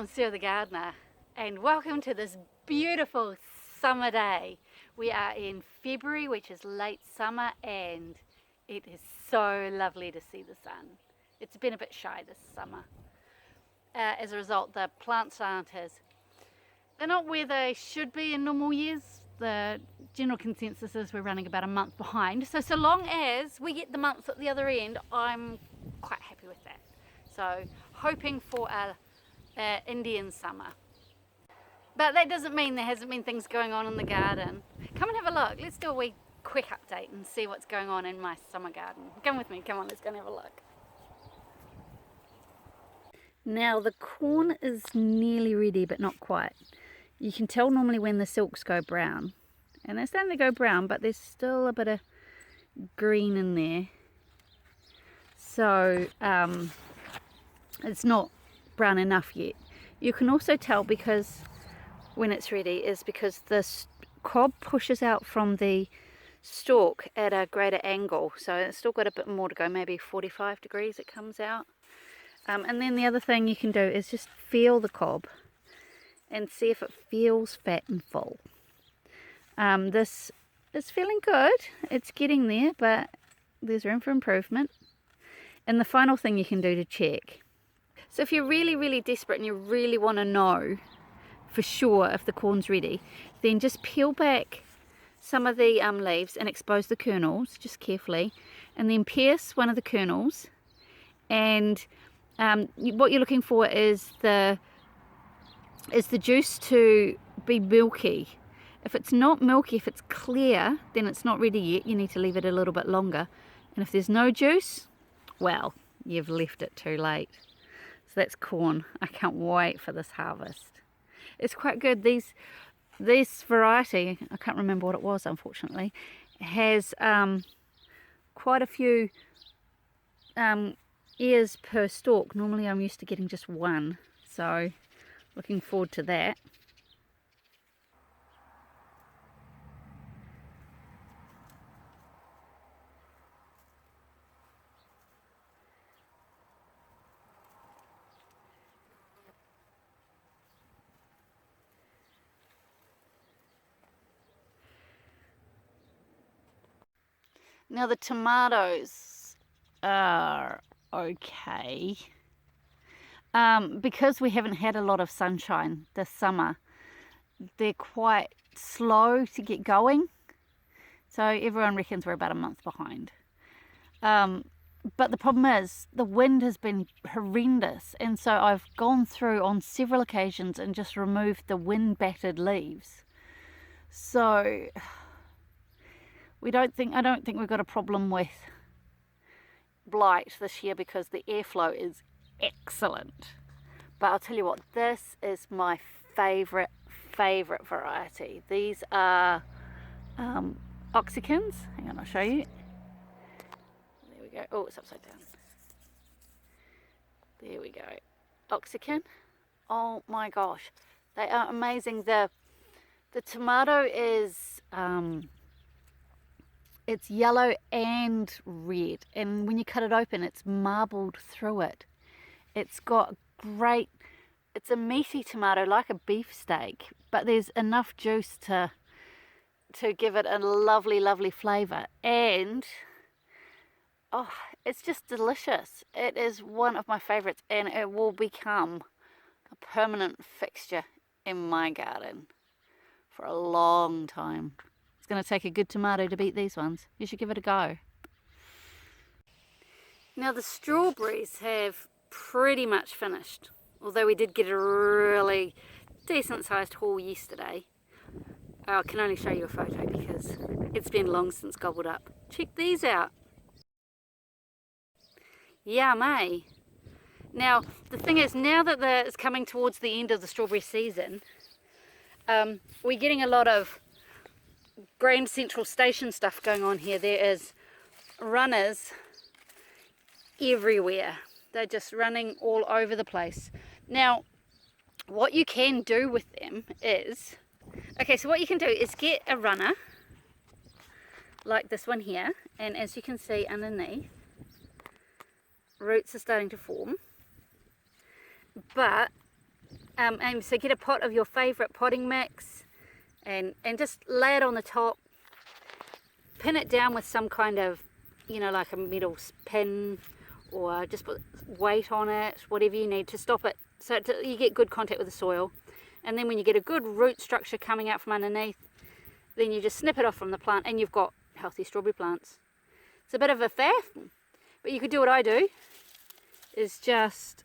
I'm Sue the gardener, and welcome to this beautiful summer day. We are in February, which is late summer, and it is so lovely to see the sun. It's been a bit shy this summer. As a result, the plants they're not where they should be in normal years. The general consensus is we're running about a month behind. So long as we get the months at the other end, I'm quite happy with that. So hoping for a Indian summer. But that doesn't mean there hasn't been things going on in the garden. Come and have a look. Let's do a wee quick update and see what's going on in my summer garden. Come with me, come on, let's go and have a look. Now the corn is nearly ready, but not quite. You can tell normally when the silks go brown. And they're starting to go brown, but there's still a bit of green in there. So it's not brown enough yet. You can also tell because when it's ready is because the cob pushes out from the stalk at a greater angle, so it's still got a bit more to go, maybe 45 degrees it comes out. And then the other thing you can do is just feel the cob and see if it feels fat and full. This is feeling good, it's getting there, but there's room for improvement. And the final thing you can do to check, so if you're really desperate and you really want to know for sure if the corn's ready, then just peel back some of the leaves and expose the kernels just carefully, and then pierce one of the kernels, and what you're looking for is the juice to be milky. If it's not milky, if it's clear, then it's not ready yet. You need to leave it a little bit longer. And if there's no juice, well, you've left it too late. So that's corn. I can't wait for this harvest. It's quite good. This variety, I can't remember what it was unfortunately, has quite a few ears per stalk. Normally I'm used to getting just one, so looking forward to that. Now the tomatoes are okay. Because we haven't had a lot of sunshine this summer, they're quite slow to get going. So everyone reckons we're about a month behind. But the problem is the wind has been horrendous, and so I've gone through on several occasions and just removed the wind battered leaves. So I don't think we've got a problem with blight this year because the airflow is excellent. But I'll tell you what, this is my favorite variety. These are Oxycons. Hang on, I'll show you. There we go. Oh, it's upside down. There we go. Oxycon. Oh my gosh, they are amazing. The tomato is it's yellow and red, and when you cut it open it's marbled through it. It's got great, it's a meaty tomato like a beefsteak, but there's enough juice to give it a lovely flavour, and oh, it's just delicious. It is one of my favourites, and it will become a permanent fixture in my garden for a long time. It's going to take a good tomato to beat these ones. You should give it a go. Now the strawberries have pretty much finished, although we did get a really decent sized haul yesterday. I can only show you a photo because it's been long since gobbled up. Check these out. Yum, eh? Now the thing is, now that it's coming towards the end of the strawberry season, we're getting a lot of Grand Central Station stuff going on here. There is runners everywhere. They're just running all over the place. Now what you can do with them is, okay, so what you can do is get a runner like this one here, and as you can see underneath, roots are starting to form, but And so get a pot of your favourite potting mix and just lay it on the top. Pin it down with some kind of, you know, like a metal pin, or just put weight on it, whatever you need to stop it, so you get good contact with the soil. And then when you get a good root structure coming out from underneath, then you just snip it off from the plant and you've got healthy strawberry plants. It's a bit of a faff, but you could do what I do, is just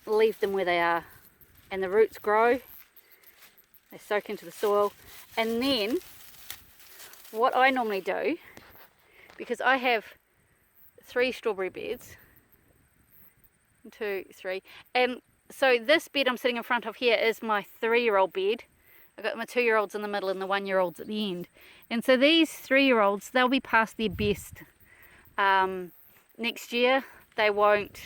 leave them where they are, and the roots grow, they soak into the soil. And then what I normally do, because I have 3 strawberry beds, 2, 3, and so this bed I'm sitting in front of here is my 3-year-old bed. I've got my 2-year-olds in the middle and the 1-year-olds at the end. And so these 3-year-olds, they'll be past their best next year. They won't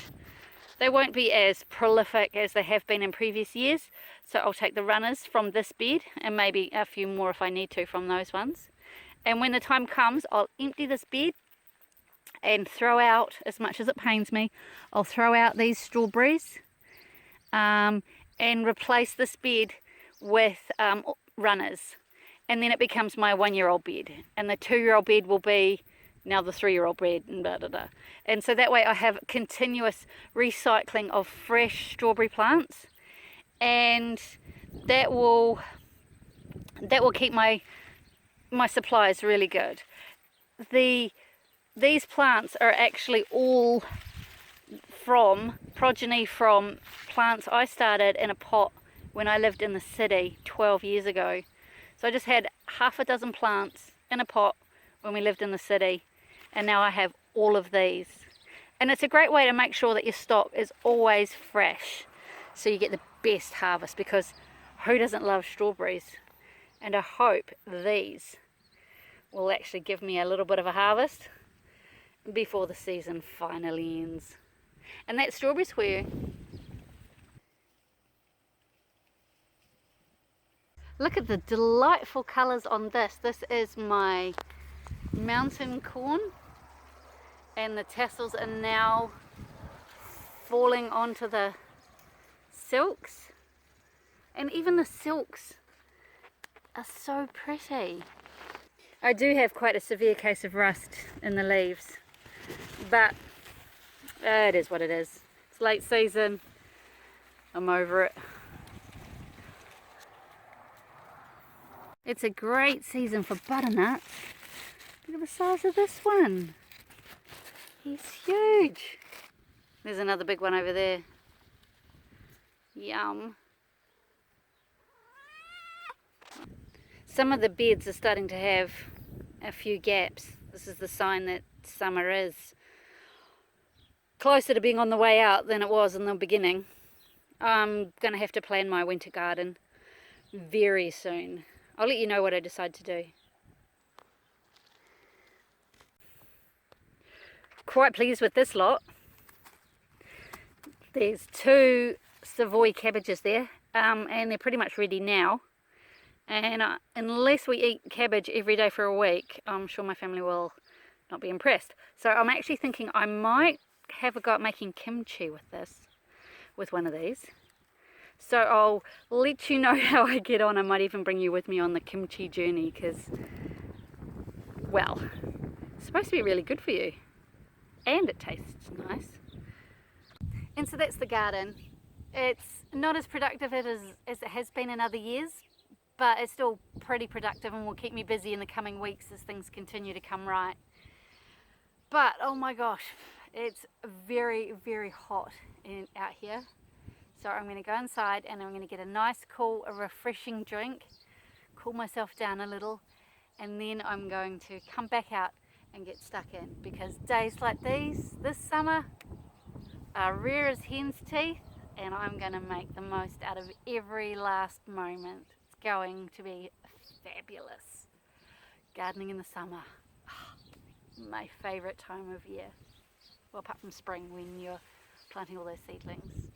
be as prolific as they have been in previous years. So I'll take the runners from this bed and maybe a few more if I need to from those ones. And when the time comes, I'll empty this bed and throw out, as much as it pains me, I'll throw out these strawberries and replace this bed with runners. And then it becomes my 1-year-old bed. And the 2-year-old bed will be now the 3-year-old bed, and blah, blah, blah. And so that way I have continuous recycling of fresh strawberry plants, and that will keep my supplies really good. These plants are actually all progeny from plants I started in a pot when I lived in the city 12 years ago. So I just had half a dozen plants in a pot when we lived in the city, and now I have all of these. And it's a great way to make sure that your stock is always fresh, so you get the best harvest, because who doesn't love strawberries? And I hope these will actually give me a little bit of a harvest before the season finally ends. And that's strawberries for you. Look at the delightful colours on this. This is my mountain corn, and the tassels are now falling onto the silks, and even the silks are so pretty. I do have quite a severe case of rust in the leaves, but it is what it is. It's late season, I'm over it. It's a great season for butternuts. Look at the size of this one. He's huge. There's another big one over there. Yum. Some of the beds are starting to have a few gaps. This is the sign that summer is closer to being on the way out than it was in the beginning. I'm going to have to plan my winter garden very soon. I'll let you know what I decide to do. Quite pleased with this lot. There's 2 Savoy cabbages there, and they're pretty much ready now. And unless we eat cabbage every day for a week, I'm sure my family will not be impressed. So I'm actually thinking I might have a go at making kimchi with this, with one of these. So I'll let you know how I get on. I might even bring you with me on the kimchi journey, because, well, it's supposed to be really good for you. And it tastes nice. And so that's the garden. It's not as productive as it has been in other years, but it's still pretty productive and will keep me busy in the coming weeks as things continue to come right. But oh my gosh, it's very, very hot out here. So I'm going to go inside and I'm going to get a nice, cool, a refreshing drink, cool myself down a little, and then I'm going to come back out and get stuck in, because days like these, this summer, are rare as hen's teeth, and I'm going to make the most out of every last moment. It's going to be fabulous. Gardening in the summer, my favourite time of year. Well, apart from spring when you're planting all those seedlings.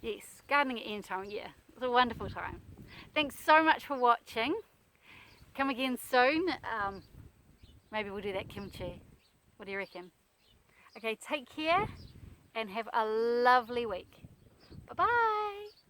Yes, gardening at any time, yeah, it's a wonderful time. Thanks so much for watching. Come again soon. Maybe we'll do that kimchi. What do you reckon? Okay, take care and have a lovely week. Bye bye.